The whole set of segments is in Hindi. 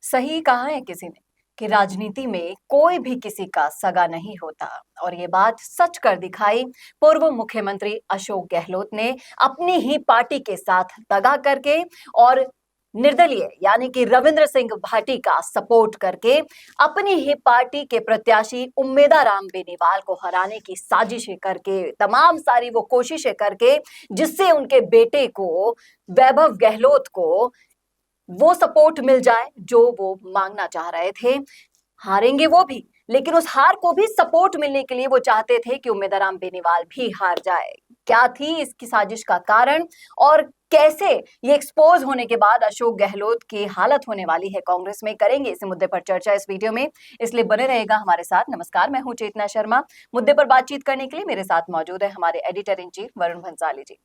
सही कहा है किसी ने कि राजनीति में कोई भी किसी का सगा नहीं होता। और ये बात सच कर दिखाई पूर्व मुख्यमंत्री अशोक गहलोत ने अपनी ही पार्टी के साथ दगा करके और निर्दलीय यानी कि रविंद्र सिंह भाटी का सपोर्ट करके अपनी ही पार्टी के प्रत्याशी उम्मेदा राम बेनीवाल को हराने की साजिशें करके तमाम सारी वो कोशिशें करके जिससे उनके बेटे को वैभव गहलोत को वो सपोर्ट मिल जाए जो वो मांगना चाह रहे थे। हारेंगे वो भी, लेकिन उस हार को भी सपोर्ट मिलने के लिए वो चाहते थे कि उम्मेदराम बेनीवाल भी हार जाए। क्या थी इसकी साजिश का कारण और कैसे ये एक्सपोज होने के बाद अशोक गहलोत की हालत होने वाली है कांग्रेस में, करेंगे इस मुद्दे पर चर्चा इस वीडियो में, इसलिए बने रहेगा हमारे साथ। नमस्कार, मैं हूं चेतना शर्मा। मुद्दे पर बातचीत करने के लिए मेरे साथ मौजूद है हमारे editor in chief Varun Bhansali ji.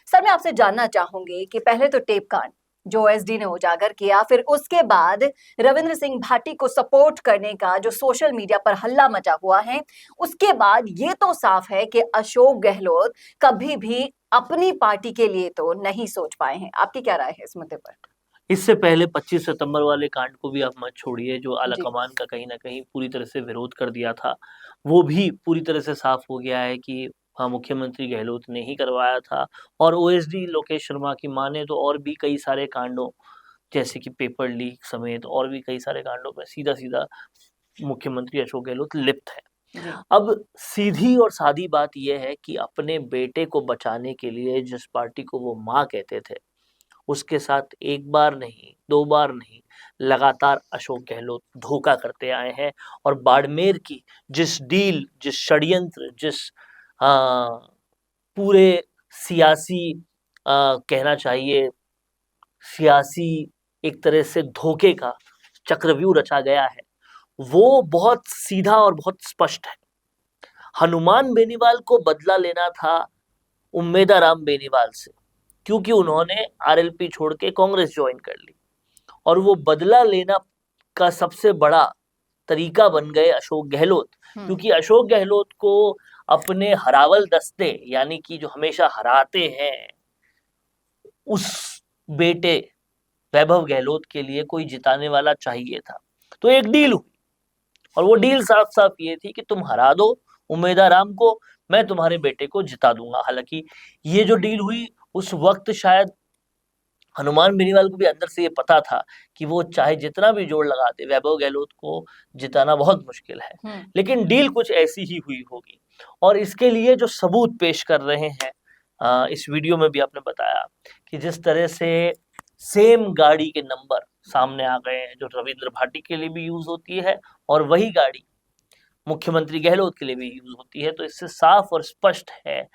Sir, मैं आपसे जानना चाहूंगी कि पहले तो टेप कांड जो ओएसडी ने उजागर किया, फिर उसके बाद रविंद्र सिंह भाटी को सपोर्ट करने का जो सोशल मीडिया पर हल्ला मचा हुआ है, उसके बाद ये तो साफ है कि अशोक गहलोत कभी भी अपनी पार्टी के लिए तो नहीं सोच पाए हैं। आपकी क्या राय है इस मुद्दे पर? इससे पहले 25 सितंबर वाले कांड को भी आप मत छोड़िए, जो जी। आलाकमान का कहीं ना कहीं पूरी तरह से विरोध कर दिया था, वो भी पूरी तरह से साफ हो गया है कि हाँ, मुख्यमंत्री गहलोत ने ही करवाया था। और ओएसडी लोकेश शर्मा की माने तो और भी कई सारे कांडों, जैसे कि पेपर लीक समेत और भी कई सारे कांडों में सीधा सीधा मुख्यमंत्री अशोक गहलोत लिप्त है। जी। अब सीधी और सादी बात यह है कि अपने बेटे को बचाने के लिए जिस पार्टी को वो माँ कहते थे, उसके साथ एक बार नहीं, दो बार नहीं, लगातार अशोक गहलोत धोखा करते आए हैं। और बाड़मेर की जिस डील, जिस षड्यंत्र, जिस पूरे सियासी कहना चाहिए सियासी एक तरह से धोखे का चक्रव्यूह रचा गया है, वो बहुत सीधा और बहुत स्पष्ट है। हनुमान बेनीवाल को बदला लेना था उम्मेदा राम बेनीवाल से, क्योंकि उन्होंने आरएलपी छोड़ के कांग्रेस ज्वाइन कर ली, और वो बदला लेना का सबसे बड़ा तरीका बन गए अशोक गहलोत, क्योंकि अशोक गहलोत को अपने हरावल दस्ते यानी कि जो हमेशा हराते हैं उस बेटे वैभव गहलोत के लिए कोई जिताने वाला चाहिए था। तो एक डील हुई, और वो डील साफ साफ ये थी कि तुम हरा दो उम्मेदा राम को, मैं तुम्हारे बेटे को जिता दूंगा। हालांकि ये जो डील हुई उस वक्त शायद हनुमान बेनीवाल को भी अंदर से ये पता था कि वो चाहे जितना भी जोर लगाते, वैभव गहलोत को जिताना बहुत मुश्किल है, लेकिन डील कुछ ऐसी ही हुई होगी। और इसके लिए जो सबूत पेश कर रहे हैं, इस वीडियो में भी आपने बताया कि जिस तरह से सेम गाड़ी के नंबर सामने आ गए हैं, जो रविंद्र भाटी के लिए भी यूज होती है और वही गाड़ी मुख्यमंत्री गहलोत के लिए भी यूज होती है, तो इससे साफ और स्पष्ट है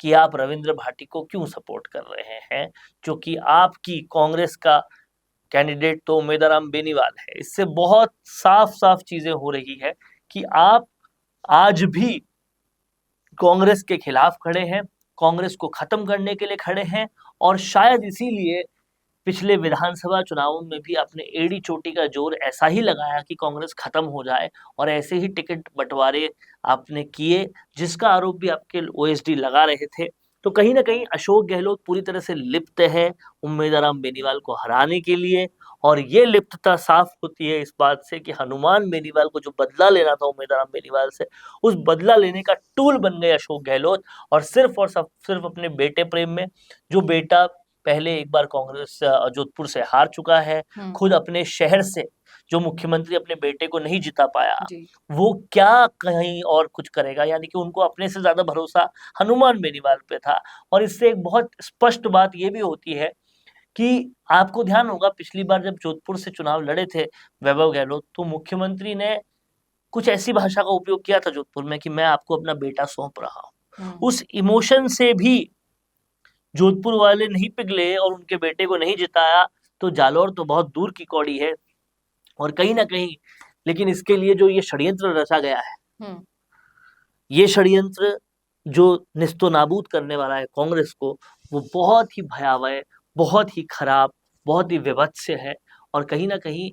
कि आप रविंद्र भाटी को क्यों सपोर्ट कर रहे हैं, जो कि आपकी कांग्रेस का कैंडिडेट तो उम्मेदराम बेनीवाल है। इससे बहुत साफ साफ चीजें हो रही है कि आप आज भी कांग्रेस के खिलाफ खड़े हैं, कांग्रेस को खत्म करने के लिए खड़े हैं, और शायद इसीलिए पिछले विधानसभा चुनावों में भी आपने एड़ी चोटी का जोर ऐसा ही लगाया कि कांग्रेस खत्म हो जाए, और ऐसे ही टिकट बंटवारे आपने किए, जिसका आरोप भी आपके ओएसडी लगा रहे थे। तो कहीं ना कहीं अशोक गहलोत पूरी तरह से लिप्त है उम्मेदराम बेनीवाल को हराने के लिए, और ये लिप्तता साफ होती है इस बात से कि हनुमान बेनीवाल को जो बदला लेना था उम्मेदराम बेनीवाल से, उस बदला लेने का टूल बन गए अशोक गहलोत। और सिर्फ अपने बेटे प्रेम में, जो बेटा पहले एक बार कांग्रेस जोधपुर से हार चुका है, खुद अपने शहर से जो मुख्यमंत्री अपने बेटे को नहीं जिता पाया, वो क्या कहीं और कुछ करेगा। यानी कि उनको अपने से ज्यादा भरोसा हनुमान बेनीवाल पे था। और इससे एक बहुत स्पष्ट बात ये भी होती है कि आपको ध्यान होगा पिछली बार जब जोधपुर से चुनाव लड़े थे वैभव गहलोत, तो मुख्यमंत्री ने कुछ ऐसी भाषा का उपयोग किया था जोधपुर में कि मैं आपको अपना बेटा सौंप रहा हूं। उस इमोशन से भी जोधपुर वाले नहीं पिघले और उनके बेटे को नहीं जिताया, तो जालौर तो बहुत दूर की कौड़ी है। और कहीं ना कहीं लेकिन इसके लिए जो ये षड्यंत्र रचा गया है, ये षड्यंत्र जो निस्तो नाबूद करने वाला है कांग्रेस को, वो बहुत ही भयावह, बहुत ही खराब, बहुत ही विभत्स है। और कहीं ना कहीं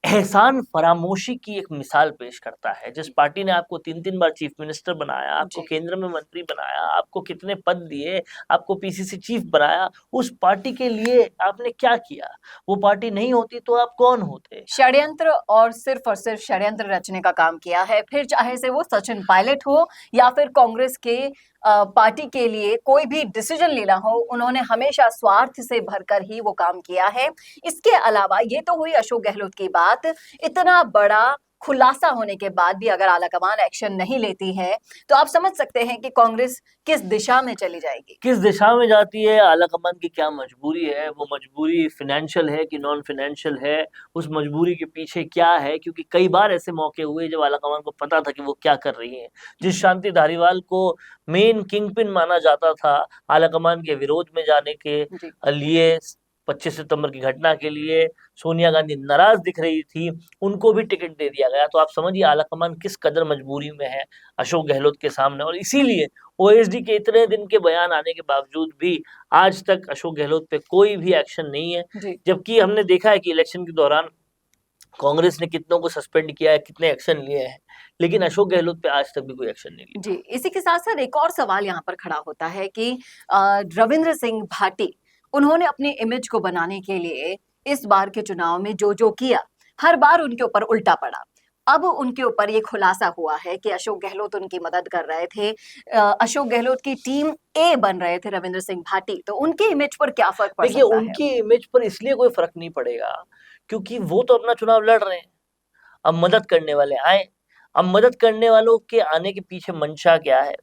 एहसान फरामोशी की एक मिसाल पेश करता है। जिस पार्टी ने आपको 3-3 बार चीफ मिनिस्टर बनाया, आपको जी। केंद्र में मंत्री बनाया, आपको कितने पद दिए, आपको पीसीसी चीफ बनाया, उस पार्टी के लिए आपने क्या किया? वो पार्टी नहीं होती तो आप कौन होते? षड्यंत्र और सिर्फ षड्यंत्र रचने का काम किया है, फिर चाहे से वो सचिन पायलट हो या फिर कांग्रेस के पार्टी के लिए कोई भी डिसीजन लेना हो, उन्होंने हमेशा स्वार्थ से भरकर ही वो काम किया है। इसके अलावा ये तो हुई अशोक गहलोत की बात, इतना बड़ा खुलासा होने के बाद भी अगर आलाकमान एक्शन नहीं लेती है, तो आप समझ सकते हैं कि कांग्रेस किस दिशा में चली जाएगी। किस दिशा में जाती है, आलाकमान की क्या मजबूरी है, वो मजबूरी फाइनेंशियल है कि नॉन फाइनेंशियल है, उस मजबूरी के पीछे क्या है? क्योंकि कई बार ऐसे मौके हुए जब आलाकमान को पता था कि वो क्या कर रही है। जिस शांति धारीवाल को मेन किंगपिन माना जाता था आलाकमान के विरोध में जाने के जी। लिए, 25 सितंबर की घटना के लिए सोनिया गांधी नाराज दिख रही थी, उनको भी टिकट दे दिया गया। तो आप समझिए आलाकमान किस कदर मजबूरी में है अशोक गहलोत के सामने, और इसीलिए ओएसडी के इतने दिन के बयान आने के बावजूद भी आज तक अशोक गहलोत पे कोई भी एक्शन नहीं है। जी। जबकि हमने देखा है कि इलेक्शन के दौरान कांग्रेस ने कितनों को सस्पेंड किया है, कितने एक्शन लिए हैं, लेकिन अशोक गहलोत पे आज तक भी कोई एक्शन नहीं लिया। जी, इसी के साथ साथ एक और सवाल यहाँ पर खड़ा होता है कि रविंद्र सिंह भाटी, उन्होंने अपनी इमेज को बनाने के लिए इस बार के चुनाव में जो जो किया, हर बार उनके ऊपर उल्टा पड़ा। अब उनके ऊपर ये खुलासा हुआ है कि अशोक गहलोत उनकी मदद कर रहे थे, अशोक गहलोत की टीम ए बन रहे थे रविंद्र सिंह भाटी, तो उनके इमेज पर क्या फर्क पड़ देखिए, सकता है? उनकी इमेज पर इसलिए कोई फर्क नहीं पड़ेगा क्योंकि वो तो अपना चुनाव लड़ रहे हैं। अब मदद करने वाले आए, अब मदद करने वालों के आने के पीछे मंशा क्या है,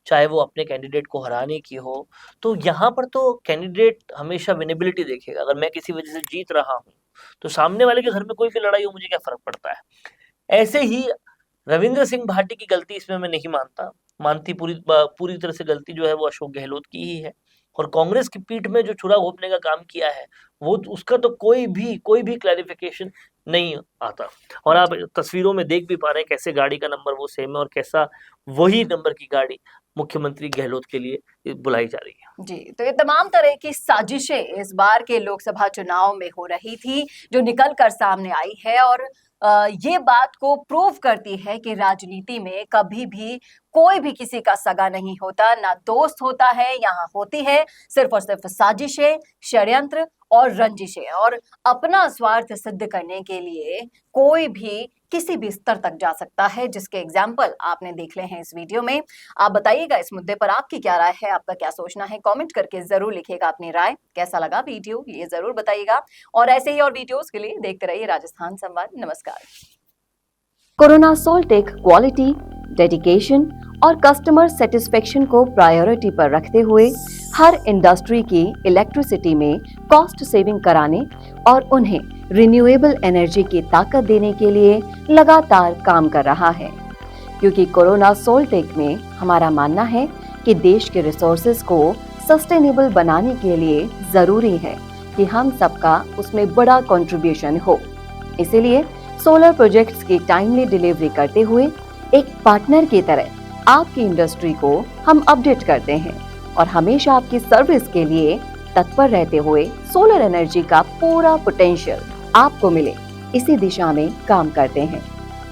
चाहे वो अपने कैंडिडेट को हराने की हो, तो यहाँ पर तो कैंडिडेट हमेशा विनेबिलिटी देखेगा। अगर मैं किसी वजह से जीत रहा हूँ तो सामने वाले के घर में कोई भी लड़ाई हो, मुझे क्या फर्क पड़ता है। ऐसे ही रविंद्र सिंह भाटी की गलती इसमें मैं नहीं मानती पूरी तरह से गलती जो है वो अशोक गहलोत की ही है। और कांग्रेस की पीठ में जो छुरा घोंपने का काम किया है वो उसका तो कोई भी क्लैरिफिकेशन नहीं आता। और आप तस्वीरों में देख भी पा रहे हैं कैसे गाड़ी का नंबर वो सेम है और कैसा वही नंबर की गाड़ी मुख्यमंत्री गहलोत के लिए बुलाई जा रही है। जी, तो ये तमाम तरह की साजिशें इस बार के लोकसभा चुनाव में हो रही थी, जो निकल कर सामने आई है और ये बात को प्रूव करती है कि राजनीति में कभी भी कोई भी किसी का सगा नहीं होता, ना दोस्त होता है, यहाँ होती है सिर्फ और सिर्फ साजिशें, षड्यंत्र और रंजिशें, और अपना स्वार्थ सिद्ध करने के लिए कोई भी किसी भी स्तर तक जा सकता है, जिसके एग्जाम्पल आपने देख ले हैं इस वीडियो में। आप बताइएगा इस मुद्दे पर आपकी क्या राय है, आपका क्या सोचना है, कमेंट करके जरूर लिखिएगा अपनी राय। कैसा लगा वीडियो ये जरूर बताइएगा, और ऐसे ही और वीडियोस के लिए देखते रहिए राजस्थान संवाद। नमस्कार। कोरोना सोल्टेक क्वालिटी, डेडिकेशन और कस्टमर सेटिस्फेक्शन को प्रायोरिटी पर रखते हुए हर इंडस्ट्री की इलेक्ट्रिसिटी में कॉस्ट सेविंग कराने और उन्हें रिन्यूएबल एनर्जी की ताकत देने के लिए लगातार काम कर रहा है। क्योंकि कोरोना सोल्टेक में हमारा मानना है कि देश के रिसोर्सेज को सस्टेनेबल बनाने के लिए जरूरी है कि हम सबका उसमें बड़ा कंट्रीब्यूशन हो। इसीलिए सोलर प्रोजेक्ट्स की टाइमली डिलीवरी करते हुए एक पार्टनर की तरह आपकी इंडस्ट्री को हम अपडेट करते हैं और हमेशा आपकी सर्विस के लिए तत्पर रहते हुए सोलर एनर्जी का पूरा पोटेंशियल आपको मिले, इसी दिशा में काम करते हैं।